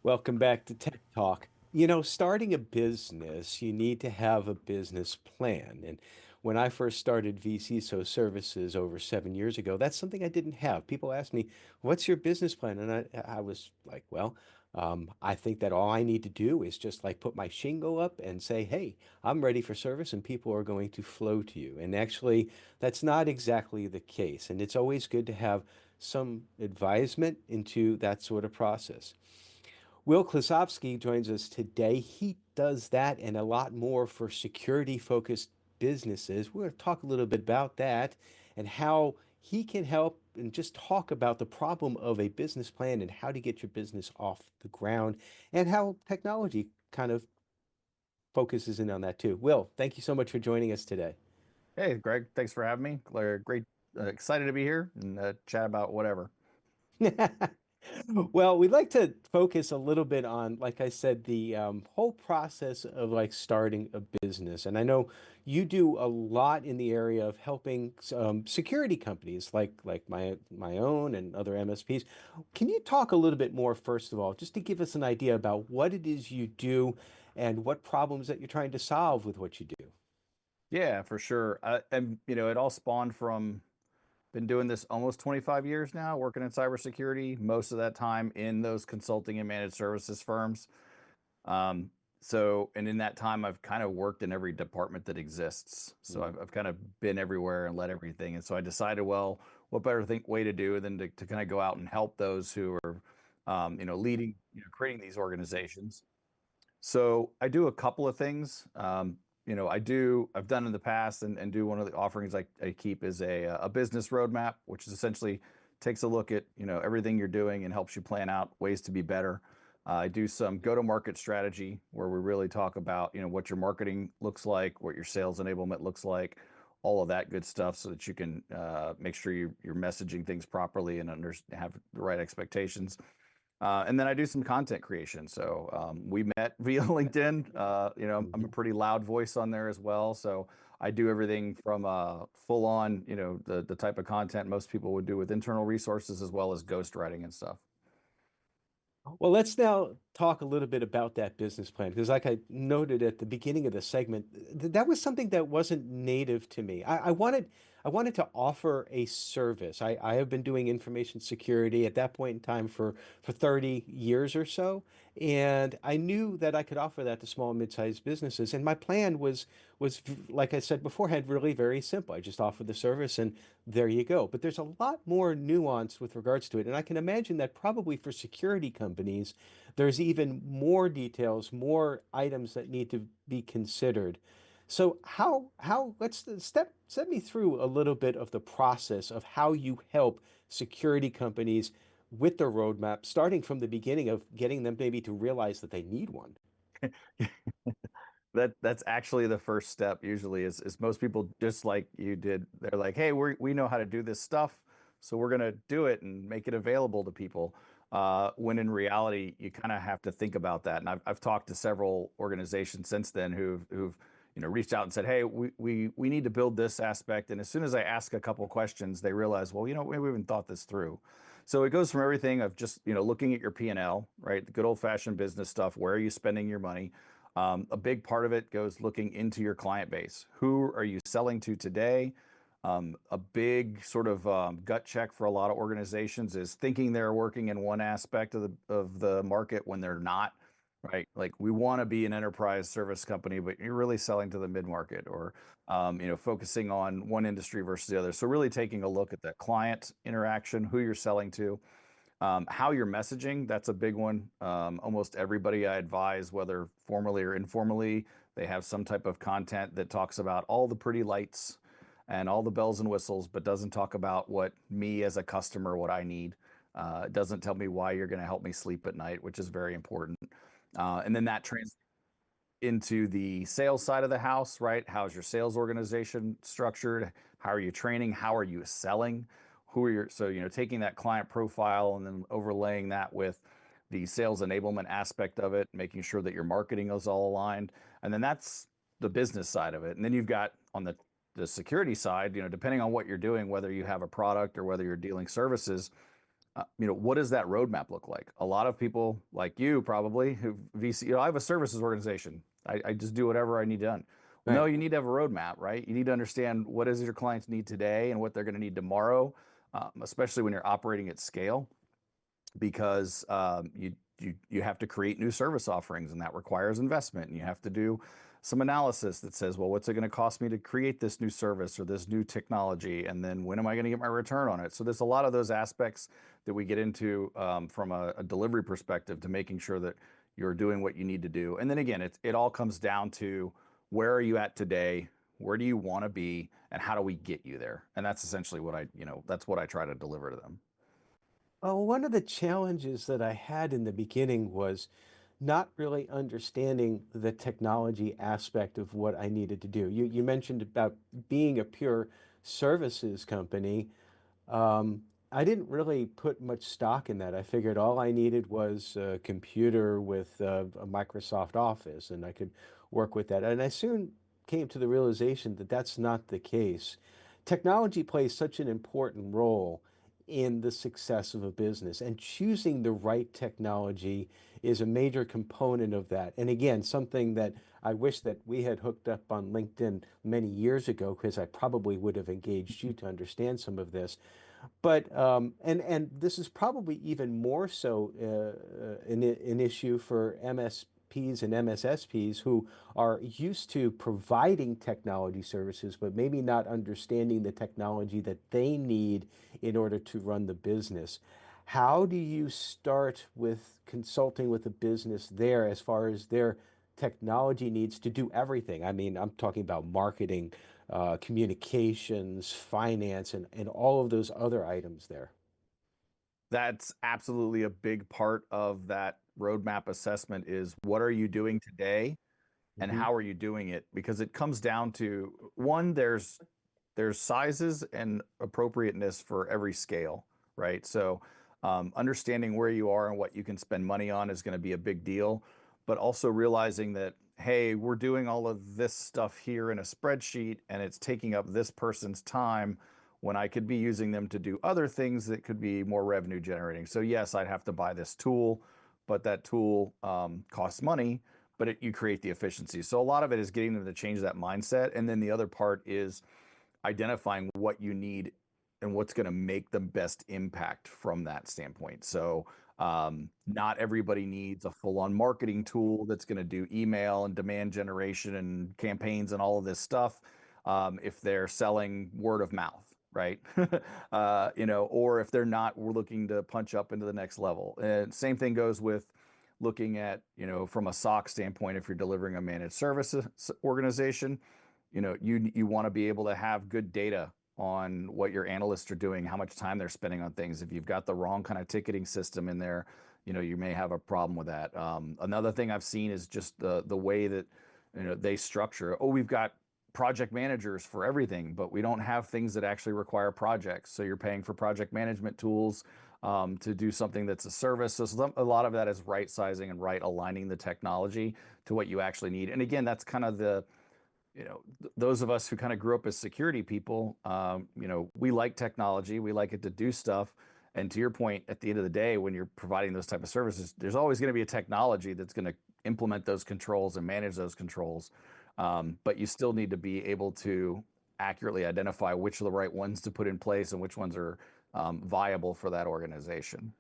Welcome back to Tech Talk. Starting a business, you need to have a business plan. And when I first started VCSO services over 7 years ago, that's something I didn't have. People ask me, "What's your business plan?" And I was like, "Well, I think that all I need to do is just like put my shingle up and say, 'Hey, I'm ready for service,' and people are going to flow to you." And actually, that's not exactly the case. And it's always good to have some advisement into that sort of process. Will Klusovsky joins us today. He does that and a lot more for security focused businesses. We're going to talk a little bit about that and how he can help and just talk about the problem of a business plan and how to get your business off the ground and how technology kind of focuses in on that too. Will, thank you so much for joining us today. Hey, Greg, thanks for having me. Great, excited to be here and chat about whatever. Well, we'd like to focus a little bit on, like I said, the whole process of like starting a business. And I know you do a lot in the area of helping security companies like my own and other MSPs. Can you talk a little bit more, first of all, just to give us an idea about what it is you do and what problems that you're trying to solve with what you do? Yeah, for sure. And it all spawned from been doing this almost 25 years now, working in cybersecurity, most of that time in those consulting and managed services firms. Um, and in that time, I've kind of worked in every department that exists. So Mm. I've kind of been everywhere and led everything. And so I decided, well, what better way to do than to kind of go out and help those who are, leading, creating these organizations. So I do a couple of things. I've done in the past and do one of the offerings I keep is a business roadmap, which is essentially takes a look at, everything you're doing and helps you plan out ways to be better. I do some go-to-market strategy where we really talk about, what your marketing looks like, what your sales enablement looks like, all of that good stuff so that you can make sure you're messaging things properly and have the right expectations. And then I do some content creation. So we met via LinkedIn. I'm a Mhm. pretty loud voice on there as well. So I do everything from full on, the type of content most people would do with internal resources as well as ghostwriting and stuff. Well, let's now talk a little bit about that business plan because, like I noted at the beginning of the segment, that was something that wasn't native to me. I wanted to offer a service. I have been doing information security at that point in time for 30 years or so, and I knew that I could offer that to small and mid-sized businesses. And my plan was like I said beforehand, really very simple. I just offer the service, and there you go. But there's a lot more nuance with regards to it. And I can imagine that probably for security companies, there's even more details, more items that need to be considered. So let's step me through a little bit of the process of how you help security companies with their roadmap, starting from the beginning of getting them maybe to realize that they need one. That's actually the first step usually is most people just like you did. They're like, hey, we know how to do this stuff, so we're gonna do it and make it available to people. When in reality, you kind of have to think about that. And I've talked to several organizations since then who've reached out and said, hey, we need to build this aspect. And as soon as I ask a couple questions, they realize, well, we haven't thought this through. So it goes from everything of just looking at your P&L, right? The good old fashioned business stuff. Where are you spending your money? A big part of it goes looking into your client base. Who are you selling to today? A big sort of gut check for a lot of organizations is thinking they're working in one aspect of the market when they're not, right? Like we want to be an enterprise service company, but you're really selling to the mid market or focusing on one industry versus the other. So really taking a look at the client interaction, who you're selling to, how you're messaging, that's a big one. Almost everybody I advise, whether formally or informally, they have some type of content that talks about all the pretty lights and all the bells and whistles, but doesn't talk about what me as a customer, what I need. It doesn't tell me why you're going to help me sleep at night, which is very important. And then that translates into the sales side of the house, right? How's your sales organization structured? How are you training? How are you selling? Who are your, so, taking that client profile and then overlaying that with the sales enablement aspect of it, making sure that your marketing is all aligned. And then that's the business side of it. And then you've got on the security side, depending on what you're doing, whether you have a product or whether you're dealing services, what does that roadmap look like? A lot of people like you probably who VC, I have a services organization. I just do whatever I need done. Well, no, Right. you need to have a roadmap, right? You need to understand what is your clients need today and what they're going to need tomorrow, especially when you're operating at scale, because you have to create new service offerings, and that requires investment. And you have to do some analysis that says, well, what's it going to cost me to create this new service or this new technology, and then when am I going to get my return on it? So there's a lot of those aspects that we get into from a delivery perspective to making sure that you're doing what you need to do. And then again, it all comes down to where are you at today, where do you want to be, and how do we get you there? And that's essentially what that's what I try to deliver to them. Well, one of the challenges that I had in the beginning was not really understanding the technology aspect of what I needed to do. You mentioned about being a pure services company. Um, I didn't really put much stock in that. I figured all I needed was a computer with a Microsoft Office, and I could work with that. And I soon came to the realization that that's not the case. Technology plays such an important role in the success of a business, and choosing the right technology is a major component of that. And again, something that I wish that we had hooked up on LinkedIn many years ago, because I probably would have engaged you to understand some of this. But and this is probably even more so an issue for MSPs and MSSPs who are used to providing technology services, but maybe not understanding the technology that they need in order to run the business. How do you start with consulting with a business there as far as their technology needs to do everything? I mean, I'm talking about marketing, communications, finance, and all of those other items there. That's absolutely a big part of that roadmap assessment is what are you doing today and Hmm. how are you doing it? Because it comes down to one, there's sizes and appropriateness for every scale, right? So understanding where you are and what you can spend money on is going to be a big deal, but also realizing that, hey, we're doing all of this stuff here in a spreadsheet and it's taking up this person's time when I could be using them to do other things that could be more revenue generating. So yes, I'd have to buy this tool, but that tool costs money, but you create the efficiency. So a lot of it is getting them to change that mindset. And then the other part is identifying what you need and what's going to make the best impact from that standpoint. So, not everybody needs a full on marketing tool that's going to do email and demand generation and campaigns and all of this stuff. If they're selling word of mouth, right? Or if they're not, we're looking to punch up into the next level. And same thing goes with looking at, from a SOC standpoint, if you're delivering a managed services organization, you want to be able to have good data on what your analysts are doing, how much time they're spending on things. If you've got the wrong kind of ticketing system in there, you may have a problem with that. Another thing I've seen is just the way that they structure. Oh, we've got project managers for everything, but we don't have things that actually require projects. So you're paying for project management tools to do something that's a service. So a lot of that is right sizing and right aligning the technology to what you actually need. And again, that's kind of those of us who kind of grew up as security people, we like technology, we like it to do stuff. And to your point, at the end of the day, when you're providing those type of services, there's always going to be a technology that's going to implement those controls and manage those controls. But you still need to be able to accurately identify which are the right ones to put in place and which ones are viable for that organization.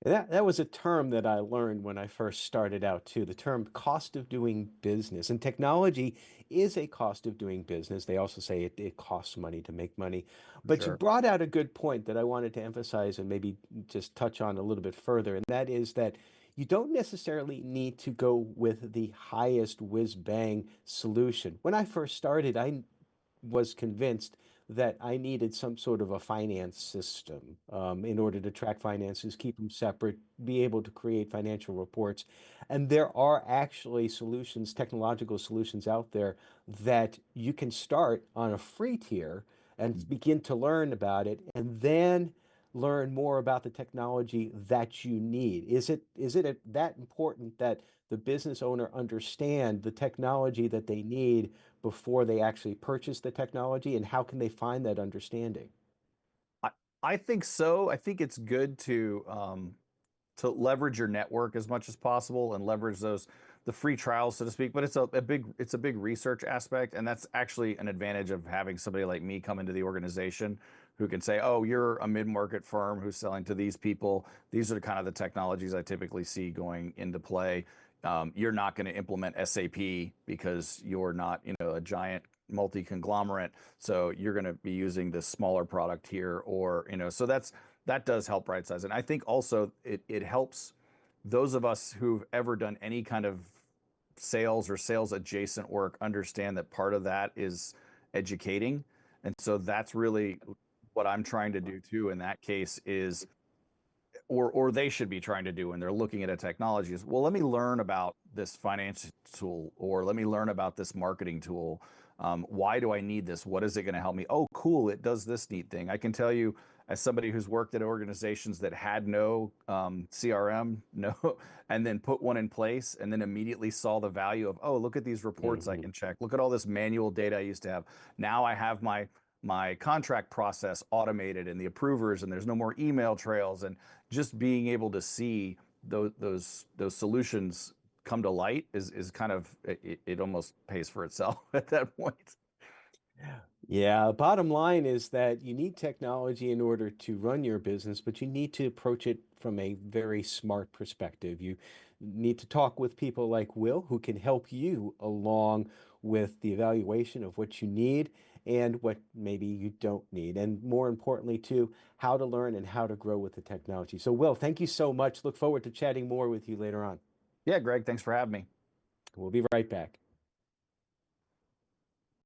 That was a term that I learned when I first started out too, the term cost of doing business. And technology is a cost of doing business. They also say it costs money to make money. For But you sure. brought out a good point that I wanted to emphasize and maybe just touch on a little bit further, and that is that you don't necessarily need to go with the highest whiz bang solution. When I first started, I was convinced that I needed some sort of a finance system in order to track finances, keep them separate, be able to create financial reports. And there are actually solutions, technological solutions out there that you can start on a free tier and begin to learn about it, and then learn more about the technology that you need. Is it that important that the business owner understand the technology that they need before they actually purchase the technology, and how can they find that understanding? I think so. I think it's good to leverage your network as much as possible and leverage those the free trials, so to speak. But it's a big research aspect, and that's actually an advantage of having somebody like me come into the organization who can say, "Oh, you're a mid-market firm who's selling to these people. These are the kind of the technologies I typically see going into play. You're not going to implement SAP because you're not, a giant multi-conglomerate. So you're going to be using this smaller product here, or, so that does help right size. And I think also it helps those of us who've ever done any kind of sales or sales adjacent work understand that part of that is educating. And so that's really what I'm trying to do too in that case is or they should be trying to do when they're looking at a technology is, well, let me learn about this finance tool, or let me learn about this marketing tool. Why do I need this? What is it going to help me? Oh, cool, it does this neat thing. I can tell you, as somebody who's worked at organizations that had no CRM, no, and then put one in place, and then immediately saw the value of, oh, look at these reports I Hmm. can check. Look at all this manual data I used to have. Now I have my contract process automated and the approvers, and there's no more email trails, and just being able to see those solutions come to light is kind of it almost pays for itself at that point. Yeah, bottom line is that you need technology in order to run your business, but you need to approach it from a very smart perspective. You need to talk with people like Will, who can help you along with the evaluation of what you need and what maybe you don't need. And more importantly, too, how to learn and how to grow with the technology. So, Will, thank you so much. Look forward to chatting more with you later on. Yeah, Greg, thanks for having me. We'll be right back.